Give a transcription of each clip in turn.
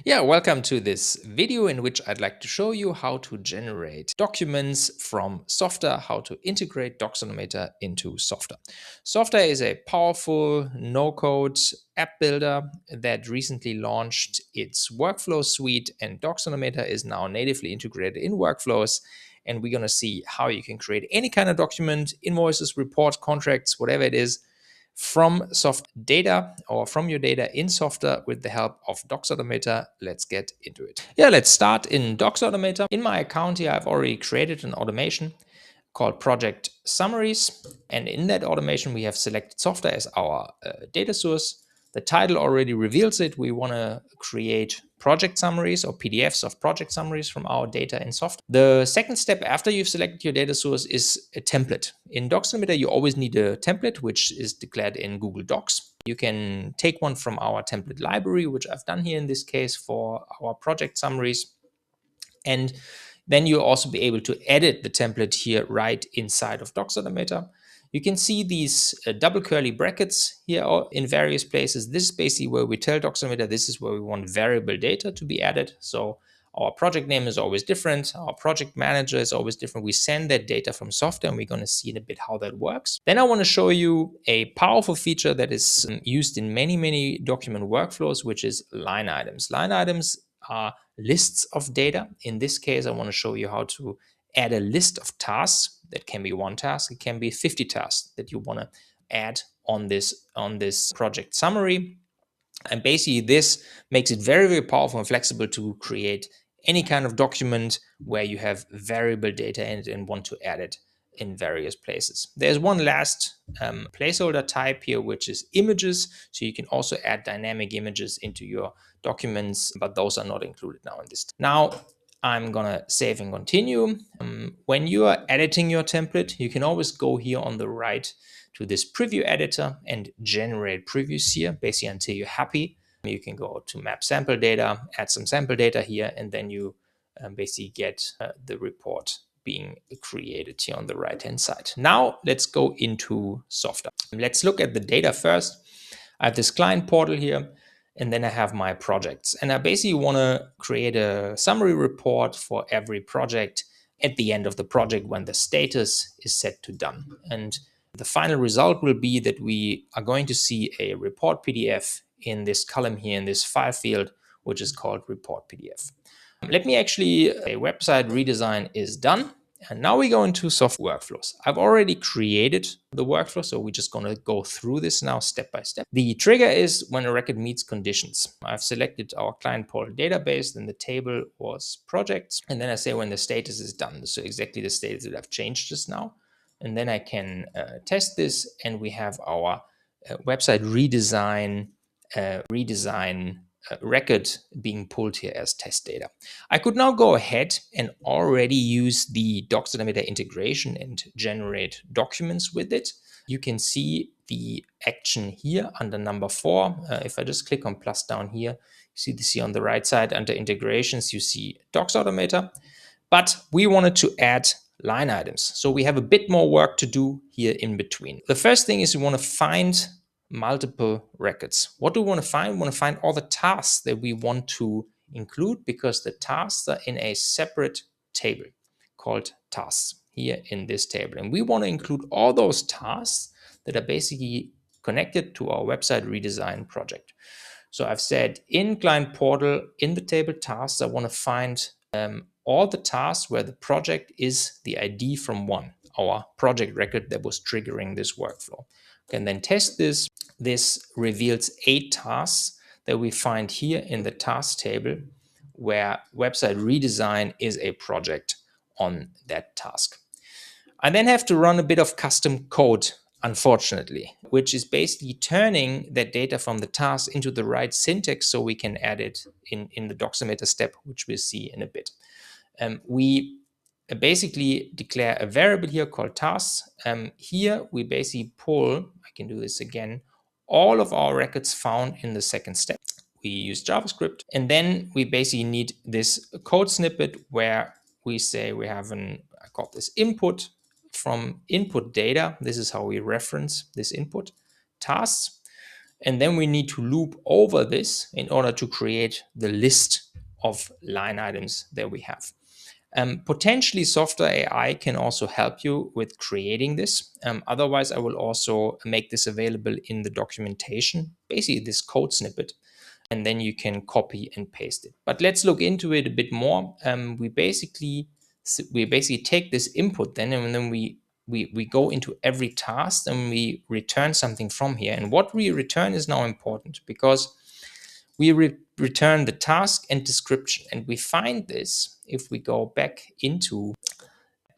Yeah, welcome to this video in which I'd like to show you how to generate documents from Softr, how to integrate DocsAutomator into Softr. Softr is a powerful no-code app builder that recently launched its workflow suite, and DocsAutomator is now natively integrated in workflows. And we're going to see how you can create any kind of document, invoices, report, contracts, whatever it is, from soft data or from your data in Softr with the help of DocsAutomator. Let's get into it. Yeah, let's start in DocsAutomator. In my account here, I've already created an automation called Project Summaries. And in that automation, we have selected Softr as our data source. The title already reveals it. We want to create project summaries or PDFs of project summaries from our data in Softr. The second step after you've selected your data source is a template. In DocsAutomator, you always need a template, which is declared in Google Docs. You can take one from our template library, which I've done here in this case for our project summaries. And then you'll also be able to edit the template here right inside of DocsAutomator. You can see these double curly brackets here in various places. This is basically where we tell DocsAutomator this is where we want variable data to be added. So our project name is always different. Our project manager is always different. We send that data from Softr, and we're going to see in a bit how that works. Then I want to show you a powerful feature that is used in many document workflows, which is line items. Line items are lists of data. In this case, I want to show you how to add a list of tasks. That can be one task, it can be 50 tasks that you want to add on this project summary. And basically this makes it very powerful and flexible to create any kind of document where you have variable data in it and want to add it in various places. There's one last placeholder type here, which is images. So you can also add dynamic images into your documents, but those are not included now in this. Now I'm gonna save and continue. When you are editing your template, you can always go here on the right to this preview editor and generate previews here, basically until you're happy. You can go to map sample data, add some sample data here, and then you basically get the report being created here on the right hand side. Now let's go into Softr. Let's look at the data first. I have this client portal here, and then I have my projects. And I basically want to create a summary report for every project at the end of the project when the status is set to done. And the final result will be that we are going to see a report PDF in this column here in this file field, which is called report PDF. Let me actually, a website redesign is done. And now we go into Softr workflows. I've already created the workflow, so we're just going to go through this now step by step. The trigger is when a record meets conditions. I've selected our client portal database, then the table was projects, and then I say when the status is done. So exactly the status that I've changed just now. And then I can test this, and we have our website redesign record being pulled here as test data. I could now go ahead and already use the DocsAutomator integration and generate documents with it. You can see the action here under number 4. If I just click on plus down here, you see this here on the right side under integrations, you see DocsAutomator. But we wanted to add line items. So we have a bit more work to do here in between. The first thing is we want to find multiple records. What do we want to find? We want to find all the tasks that we want to include, because the tasks are in a separate table called tasks here in this table. And we want to include all those tasks that are basically connected to our website redesign project. So I've said in client portal, in the table tasks, I want to find all the tasks where the project is the ID from 1, our project record that was triggering this workflow. Can then test this. This reveals 8 tasks that we find here in the task table where website redesign is a project on that task. I then have to run a bit of custom code, unfortunately, which is basically turning that data from the task into the right syntax so we can add it in the DocsAutomator step, which we'll see in a bit. We basically declare a variable here called tasks. Here we basically pull, I can do this again, all of our records found in the second step. We use JavaScript, and then we basically need this code snippet where we say we have I call this input from input data. This is how we reference this input tasks. And then we need to loop over this in order to create the list of line items that we have. Potentially Softr AI can also help you with creating this. Otherwise, I will also make this available in the documentation, basically this code snippet, and then you can copy and paste it. But let's look into it a bit more. We basically take this input then, and then we go into every task and we return something from here. And what we return is now important because we return the task and description. And we find this if we go back into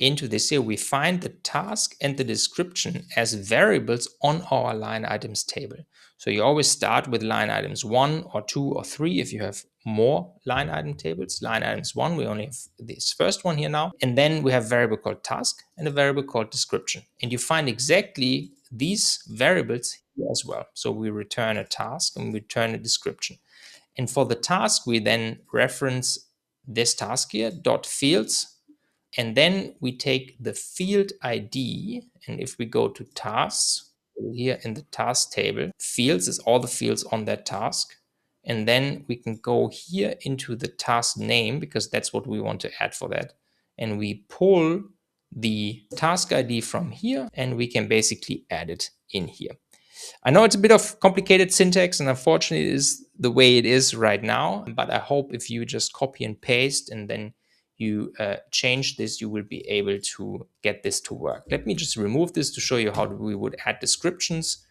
this here, we find the task and the description as variables on our line items table. So you always start with line items 1 or 2 or 3 if you have more line item tables. Line items 1, we only have this first one here now. And then we have a variable called task and a variable called description. And you find exactly these variables here as well. So we return a task and we return a description. And for the task, we then reference this task here, dot fields. And then we take the field ID, and if we go to tasks, here in the task table, fields is all the fields on that task. And then we can go here into the task name, because that's what we want to add for that. And we pull the task ID from here, and we can basically add it in here. I know it's a bit of complicated syntax, and unfortunately it is the way it is right now, but I hope if you just copy and paste and then you change this, you will be able to get this to work. Let me just remove this to show you how we would add descriptions.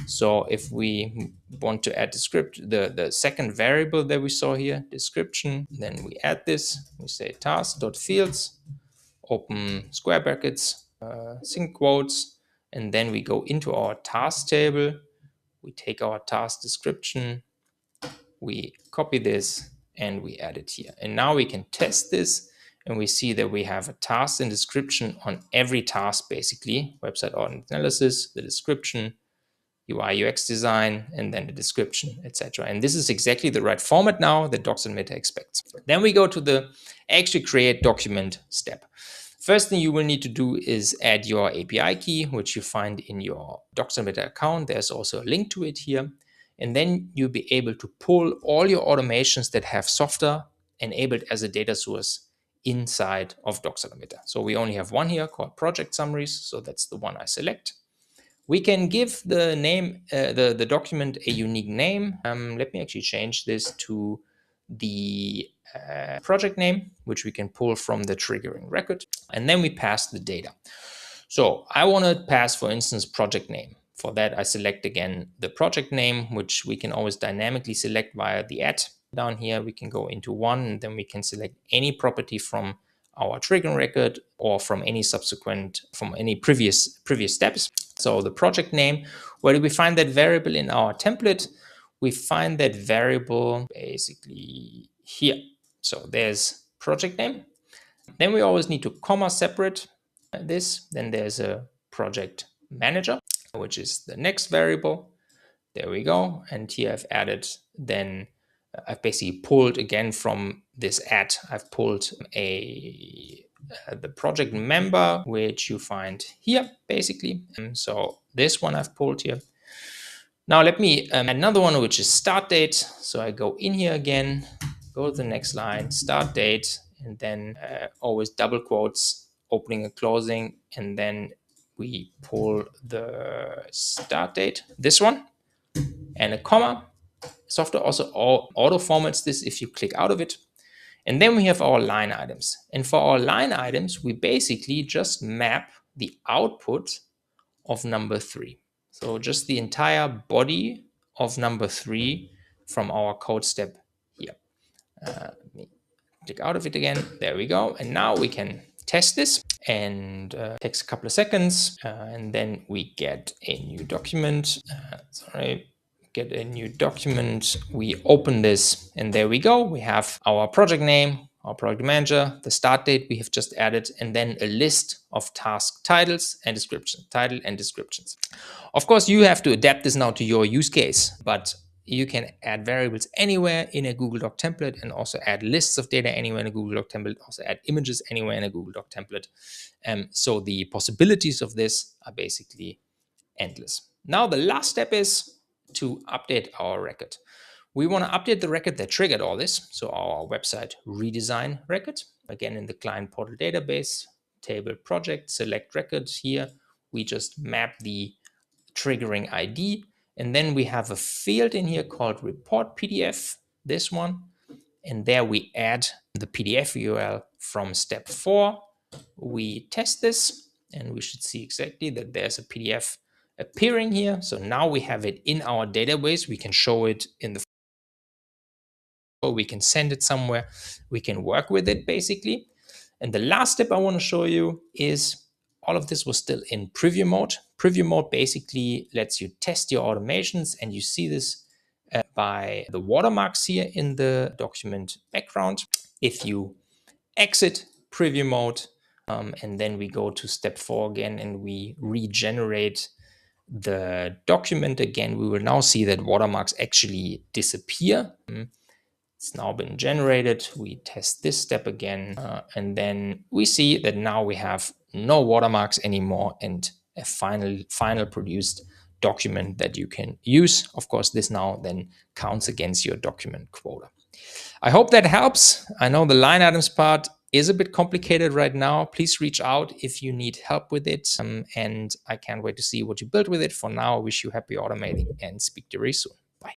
So if we want to add the second variable that we saw here, description, then we add this. We say task.fields, open square brackets, single quotes, and then we go into our task table. We take our task description, we copy this, and we add it here. And now we can test this, and we see that we have a task and description on every task, basically. Website audit analysis, the description, UI UX design, and then the description, etc. And this is exactly the right format now that DocsAutomator expects. Then we go to the actually create document step. First thing you will need to do is add your API key, which you find in your DocsAutomator account. There's also a link to it here. And then you'll be able to pull all your automations that have Softr enabled as a data source inside of DocsAutomator. So we only have one here called project summaries. So that's the one I select. We can give the name, the document a unique name. Let me actually change this to the project name, which we can pull from the triggering record. And then we pass the data. So I want to pass, for instance, project name. For that, I select again the project name, which we can always dynamically select via the add. Down here, we can go into one, and then we can select any property from our triggering record or from any previous steps. So the project name, where do we find that variable in our template? We find that variable basically here. So there's project name. Then we always need to comma separate this. Then there's a project manager, which is the next variable. There we go. And here I've added, then I've basically pulled again from this add, I've pulled the project member, which you find here basically. So this one I've pulled here. Now let me another one, which is start date. So I go in here again, go to the next line, start date, and then always double quotes, opening and closing, and then we pull the start date, this one, and a comma. Softr also auto formats this if you click out of it. And then we have our line items. And for our line items, we basically just map the output of number 3. So just the entire body of number 3 from our code step here. Let me click out of it again. There we go. And now we can test this, and it takes a couple of seconds. And then we get a new document. Get a new document. We open this, and there we go. We have our project name, our project manager, the start date we have just added, and then a list of task titles and descriptions, title and descriptions. Of course, you have to adapt this now to your use case, but you can add variables anywhere in a Google Doc template, and also add lists of data anywhere in a Google Doc template, also add images anywhere in a Google Doc template. So the possibilities of this are basically endless. Now the last step is to update our record. We want to update the record that triggered all this. So our website redesign record, again in the client portal database, table project, select records here. We just map the triggering ID. And then we have a field in here called report PDF, this one. And there we add the PDF URL from step 4. We test this and we should see exactly that there's a PDF appearing here. So now we have it in our database. We can show it in the we can send it somewhere, we can work with it basically. And the last step I want to show you is all of this was still in preview mode. Preview mode basically lets you test your automations, and you see this by the watermarks here in the document background. If you exit preview mode and then we go to step 4 again and we regenerate the document again, we will now see that watermarks actually disappear. It's now been generated. We test this step again, and then we see that now we have no watermarks anymore and a final produced document that you can use. Of course, this now then counts against your document quota. I hope that helps. I know the line items part is a bit complicated right now. Please reach out if you need help with it. And I can't wait to see what you build with it. For now, I wish you happy automating and speak to you very soon.